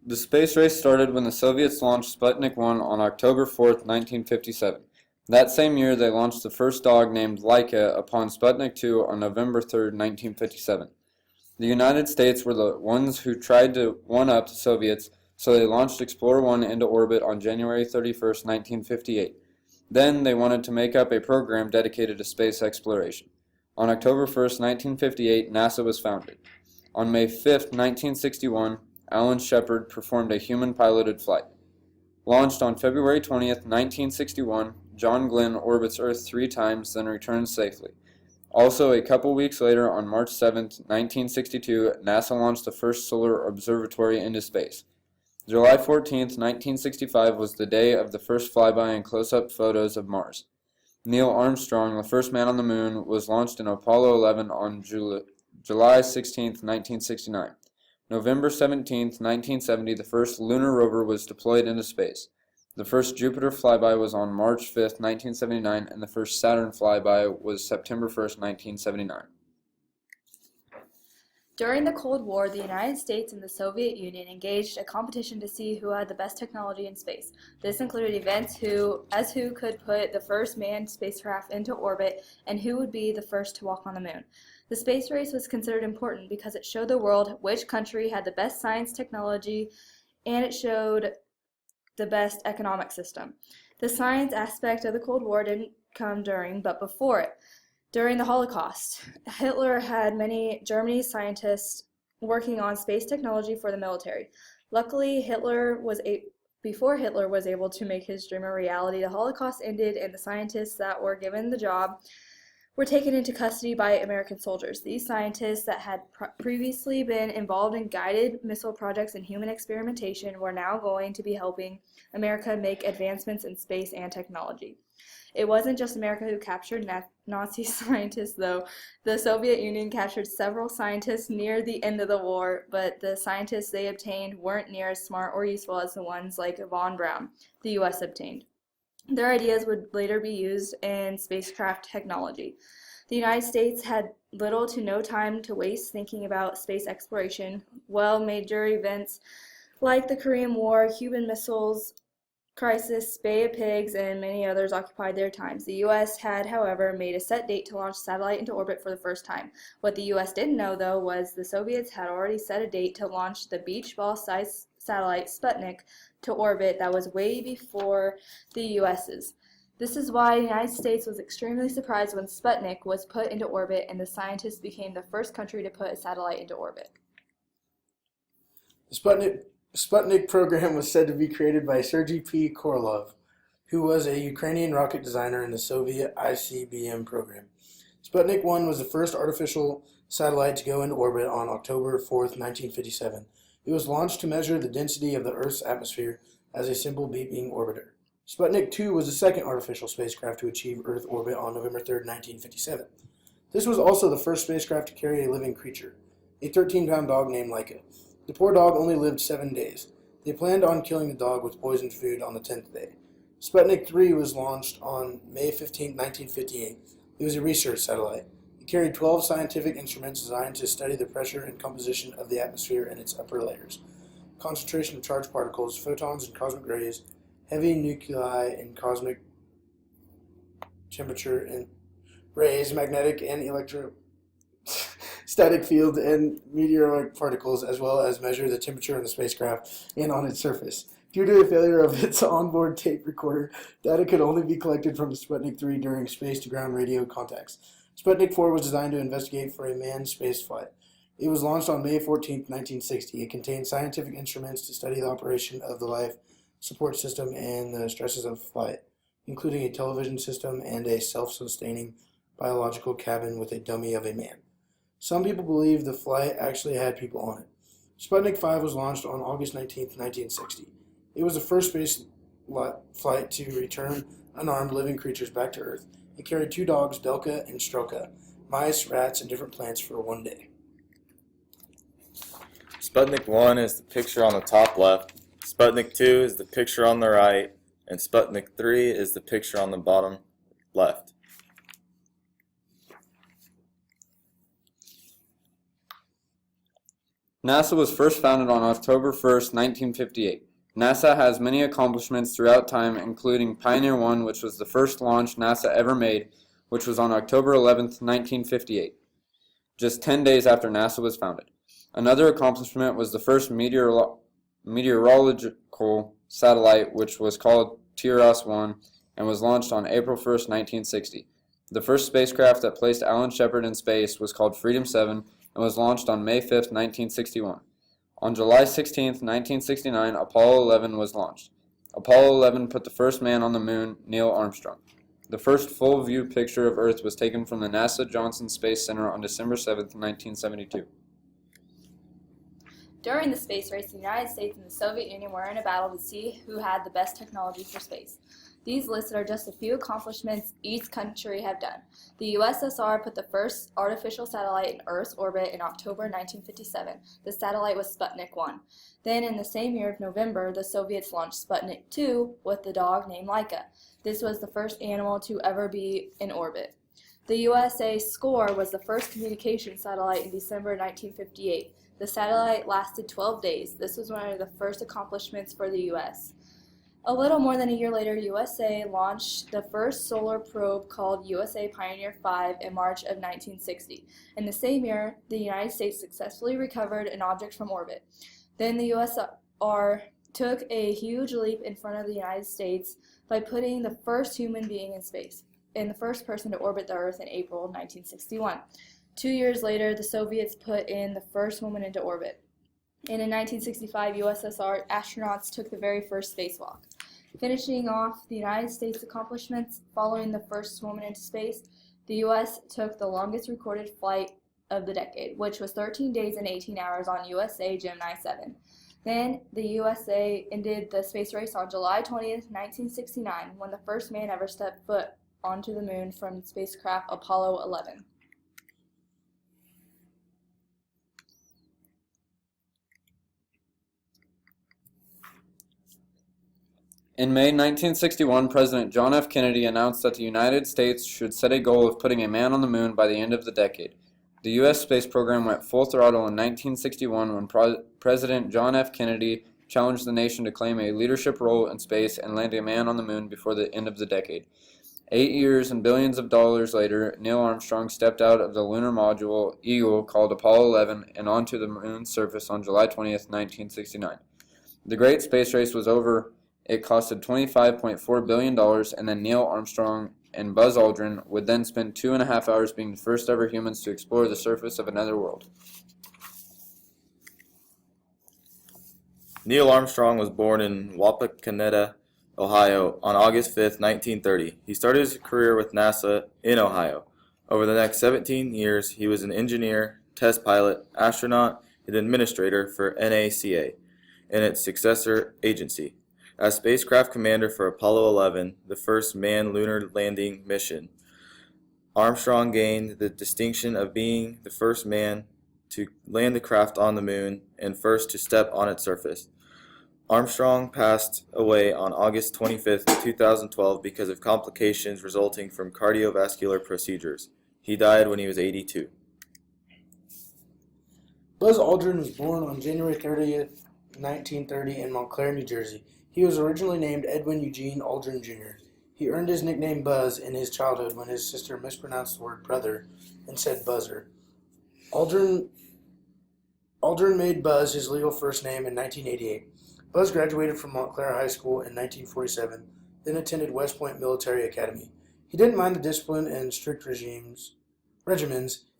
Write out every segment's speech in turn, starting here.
The space race started when the Soviets launched Sputnik 1 on October 4th, 1957. That same year, they launched the first dog named Laika upon Sputnik 2 on November 3rd, 1957. The United States were the ones who tried to one-up the Soviets, so they launched Explorer 1 into orbit on January 31st, 1958. Then they wanted to make up a program dedicated to space exploration. On October 1st, 1958, NASA was founded. On May 5th, 1961, Alan Shepard performed a human-piloted flight. Launched on February 20th, 1961, John Glenn orbits Earth 3 times, then returns safely. Also, a couple weeks later, on March 7th, 1962, NASA launched the first solar observatory into space. July 14th, 1965 was the day of the first flyby and close-up photos of Mars. Neil Armstrong, the first man on the moon, was launched in Apollo 11 on July 16th, 1969. November 17th, 1970, the first lunar rover was deployed into space. The first Jupiter flyby was on March 5th, 1979, and the first Saturn flyby was September 1st, 1979. During the Cold War, the United States and the Soviet Union engaged a competition to see who had the best technology in space. This included events who could put the first manned spacecraft into orbit and who would be the first to walk on the moon. The space race was considered important because it showed the world which country had the best science technology, and it showed the best economic system. The science aspect of the Cold War didn't come during, but before it. During the Holocaust, Hitler had many German scientists working on space technology for the military. Luckily, before Hitler was able to make his dream a reality, the Holocaust ended and the scientists that were given the job were taken into custody by American soldiers. These scientists that had previously been involved in guided missile projects and human experimentation were now going to be helping America make advancements in space and technology. It wasn't just America who captured Nazi scientists, though. The Soviet Union captured several scientists near the end of the war, but the scientists they obtained weren't near as smart or useful as the ones like von Braun the U.S. obtained. Their ideas would later be used in spacecraft technology. The United States had little to no time to waste thinking about space exploration. Major events like the Korean War, Cuban Missiles Crisis, Bay of Pigs, and many others occupied their times. The U.S. had, however, made a set date to launch a satellite into orbit for the first time. What the U.S. didn't know, though, was the Soviets had already set a date to launch the beach ball-sized satellite Sputnik to orbit that was way before the U.S.'s. This is why the United States was extremely surprised when Sputnik was put into orbit and the scientists became the first country to put a satellite into orbit. The Sputnik program was said to be created by Sergei P. Korolev, who was a Ukrainian rocket designer in the Soviet ICBM program. Sputnik 1 was the first artificial satellite to go into orbit on October 4th, 1957. It was launched to measure the density of the Earth's atmosphere as a simple beeping orbiter. Sputnik 2 was the second artificial spacecraft to achieve Earth orbit on November 3rd, 1957. This was also the first spacecraft to carry a living creature, a 13-pound dog named Laika. The poor dog only lived 7 days. They planned on killing the dog with poisoned food on the 10th day. Sputnik 3 was launched on May 15, 1958. It was a research satellite. It carried 12 scientific instruments designed to study the pressure and composition of the atmosphere and its upper layers, concentration of charged particles, photons and cosmic rays, heavy nuclei and cosmic temperature and rays, magnetic and electrostatic field and meteoric particles, as well as measure the temperature in the spacecraft and on its surface. Due to a failure of its onboard tape recorder, data could only be collected from the Sputnik 3 during space-to-ground radio contacts. Sputnik 4 was designed to investigate for a manned spaceflight. It was launched on May 14, 1960. It contained scientific instruments to study the operation of the life support system and the stresses of flight, including a television system and a self-sustaining biological cabin with a dummy of a man. Some people believe the flight actually had people on it. Sputnik 5 was launched on August 19, 1960. It was the first space flight to return unarmed living creatures back to Earth. It carried 2 dogs, Belka and Stroka, mice, rats, and different plants for 1 day. Sputnik 1 is the picture on the top left, Sputnik 2 is the picture on the right, and Sputnik 3 is the picture on the bottom left. NASA was first founded on October 1st, 1958. NASA has many accomplishments throughout time, including Pioneer 1, which was the first launch NASA ever made, which was on October 11th, 1958, just 10 days after NASA was founded. Another accomplishment was the first meteorological satellite, which was called TIRAS-1 and was launched on April 1st, 1960. The first spacecraft that placed Alan Shepard in space was called Freedom 7 and was launched on May 5th, 1961. On July 16, 1969, Apollo 11 was launched. Apollo 11 put the first man on the moon, Neil Armstrong. The first full-view picture of Earth was taken from the NASA Johnson Space Center on December 7, 1972. During the space race, the United States and the Soviet Union were in a battle to see who had the best technology for space. These listed are just a few accomplishments each country have done. The USSR put the first artificial satellite in Earth's orbit in October 1957. The satellite was Sputnik 1. Then in the same year of November, the Soviets launched Sputnik 2 with the dog named Laika. This was the first animal to ever be in orbit. The USA SCORE was the first communication satellite in December 1958. The satellite lasted 12 days. This was one of the first accomplishments for the U.S. A little more than a year later, USA launched the first solar probe called USA Pioneer 5 in March of 1960. In the same year, the United States successfully recovered an object from orbit. Then the USSR took a huge leap in front of the United States by putting the first human being in space, and the first person to orbit the Earth in April 1961. 2 years later, the Soviets put in the first woman into orbit. And in 1965, USSR astronauts took the very first spacewalk. Finishing off the United States accomplishments following the first woman into space, the U.S. took the longest recorded flight of the decade, which was 13 days and 18 hours on USA Gemini 7. Then the USA ended the space race on July 20th, 1969, when the first man ever stepped foot onto the moon from spacecraft Apollo 11. In May 1961, President John F. Kennedy announced that the United States should set a goal of putting a man on the moon by the end of the decade. The U.S. space program went full throttle in 1961 when President John F. Kennedy challenged the nation to claim a leadership role in space and land a man on the moon before the end of the decade. 8 years and billions of dollars later, Neil Armstrong stepped out of the lunar module Eagle called Apollo 11 and onto the moon's surface on July 20th, 1969. The great space race was over. It costed $25.4 billion, and then Neil Armstrong and Buzz Aldrin would then spend 2.5 hours being the first ever humans to explore the surface of another world. Neil Armstrong was born in Wapakoneta, Ohio on August 5, 1930. He started his career with NASA in Ohio. Over the next 17 years, he was an engineer, test pilot, astronaut, and administrator for NACA and its successor agency. As spacecraft commander for Apollo 11, the first manned lunar landing mission, Armstrong gained the distinction of being the first man to land the craft on the moon and first to step on its surface. Armstrong passed away on August 25, 2012 because of complications resulting from cardiovascular procedures. He died when he was 82. Buzz Aldrin was born on January 30th, 1930 in Montclair, New Jersey. He was originally named Edwin Eugene Aldrin Jr. He earned his nickname Buzz in his childhood when his sister mispronounced the word brother and said Buzzer. Aldrin made Buzz his legal first name in 1988. Buzz graduated from Montclair High School in 1947, then attended West Point Military Academy. He didn't mind the discipline and strict regimens.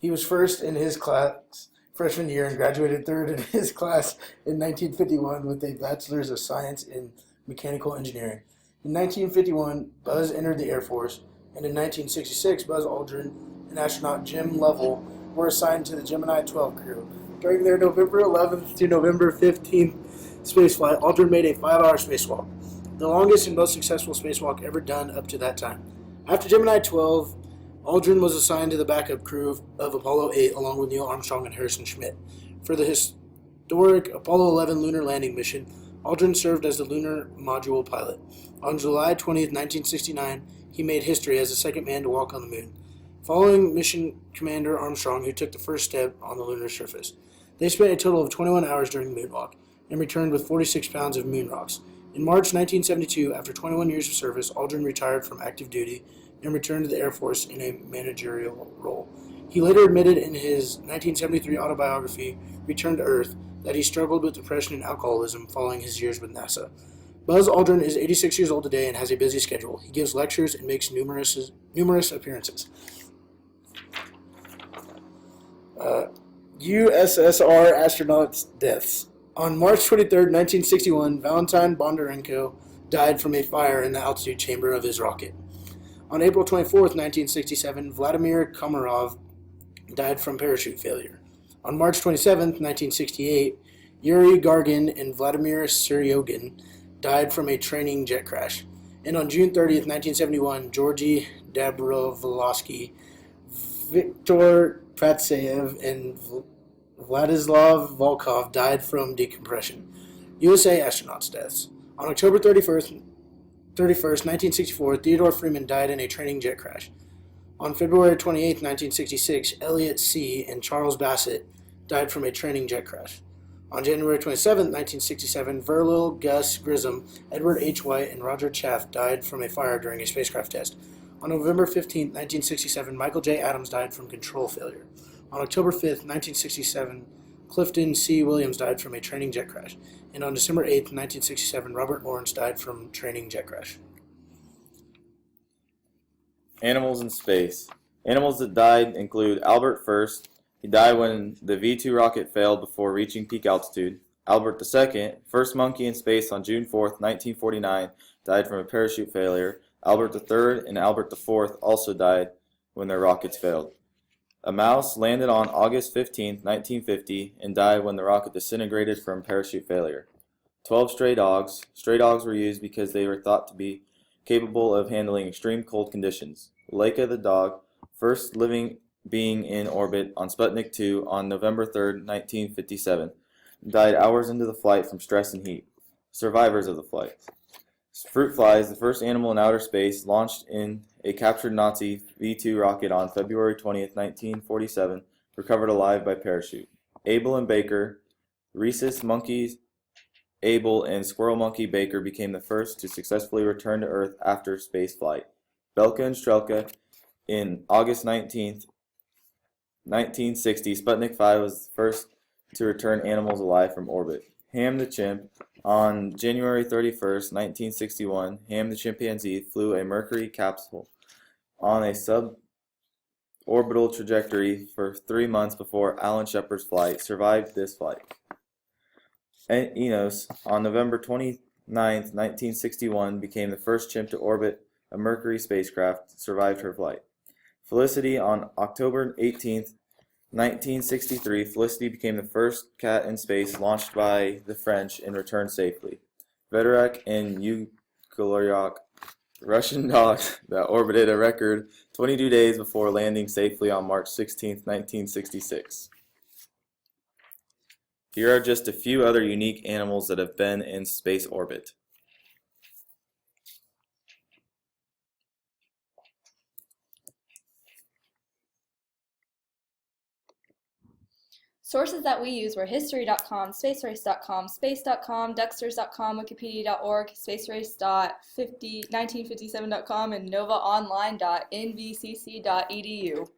He was first in his class freshman year and graduated third in his class in 1951 with a Bachelor's of Science in Mechanical Engineering. In 1951, Buzz entered the Air Force, and in 1966, Buzz Aldrin and astronaut Jim Lovell were assigned to the Gemini 12 crew. During their November 11th to November 15th spaceflight, Aldrin made a 5-hour spacewalk, the longest and most successful spacewalk ever done up to that time. After Gemini 12, Aldrin was assigned to the backup crew of Apollo 8 along with Neil Armstrong and Harrison Schmitt. For the historic Apollo 11 lunar landing mission, Aldrin served as the lunar module pilot. On July 20, 1969, he made history as the second man to walk on the moon, following Mission Commander Armstrong, who took the first step on the lunar surface. They spent a total of 21 hours during the moonwalk and returned with 46 pounds of moon rocks. In March 1972, after 21 years of service, Aldrin retired from active duty and returned to the Air Force in a managerial role. He later admitted in his 1973 autobiography, Return to Earth, that he struggled with depression and alcoholism following his years with NASA. Buzz Aldrin is 86 years old today and has a busy schedule. He gives lectures and makes numerous appearances. USSR astronauts' deaths. On March 23, 1961, Valentin Bondarenko died from a fire in the altitude chamber of his rocket. On April 24, 1967, Vladimir Komarov died from parachute failure. On March 27, 1968, Yuri Gagarin and Vladimir Seryogin died from a training jet crash. And on June 30, 1971, Georgy Dabrowski, Viktor Patsayev, and Vladislav Volkov died from decompression. USA astronauts' deaths. On October 31st, 1964, Theodore Freeman died in a training jet crash. On February 28, 1966, Elliot C. and Charles Bassett died from a training jet crash. On January 27, 1967, Verlil, Gus Grissom, Edward H. White, and Roger Chaff died from a fire during a spacecraft test. On November 15, 1967, Michael J. Adams died from control failure. On October 5, 1967, Clifton C. Williams died from a training jet crash. And on December 8, 1967, Robert Lawrence died from training jet crash. Animals in space. Animals that died include Albert I. He died when the V-2 rocket failed before reaching peak altitude. Albert II, first monkey in space on June 4, 1949, died from a parachute failure. Albert III and Albert IV also died when their rockets failed. A mouse landed on August 15, 1950, and died when the rocket disintegrated from parachute failure. 12 stray dogs. Stray dogs were used because they were thought to be capable of handling extreme cold conditions. Laika the dog, first living being in orbit on Sputnik 2 on November 3, 1957, died hours into the flight from stress and heat. Survivors of the flight. Fruit flies, the first animal in outer space, launched in a captured Nazi V-2 rocket on February 20, 1947, recovered alive by parachute. Abel and Baker, rhesus monkeys, Abel and squirrel monkey Baker became the first to successfully return to Earth after space flight. Belka and Strelka, in August 19, 1960, Sputnik 5 was the first to return animals alive from orbit. Ham the chimp, on January 31, 1961, Ham the chimpanzee flew a Mercury capsule on a suborbital trajectory for 3 months before Alan Shepard's flight, survived this flight. Enos, on November 29, 1961, became the first chimp to orbit a Mercury spacecraft, survived her flight. Felicity, on October 18, 1963, Felicity became the first cat in space launched by the French and returned safely. Vedorak and Yugolyok, Russian dogs that orbited a record 22 days before landing safely on March 16, 1966. Here are just a few other unique animals that have been in space orbit. Sources that we use were history.com, spacerace.com, space.com, ducksters.com, wikipedia.org, spacerace.1957.com, and novaonline.nvcc.edu.